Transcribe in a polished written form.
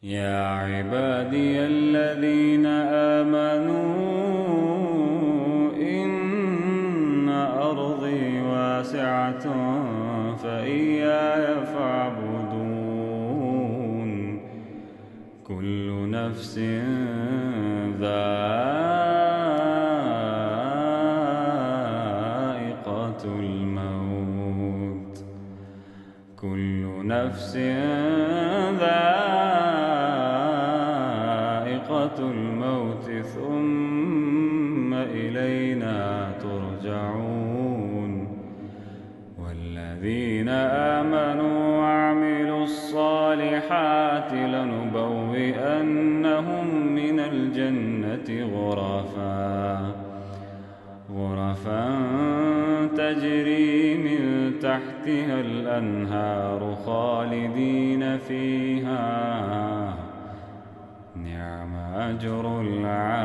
يا عبادي الذين آمنوا إن أرضي واسعة فإياي فاعبدون كل نفس ذائقة الموت كل نفس ذائقة الموت ثم إلينا ترجعون والذين آمنوا وعملوا الصالحات لنبوئنهم من الجنة غرفا تجري من تحتها الأنهار خالدين فيها نعم أجر العاملين.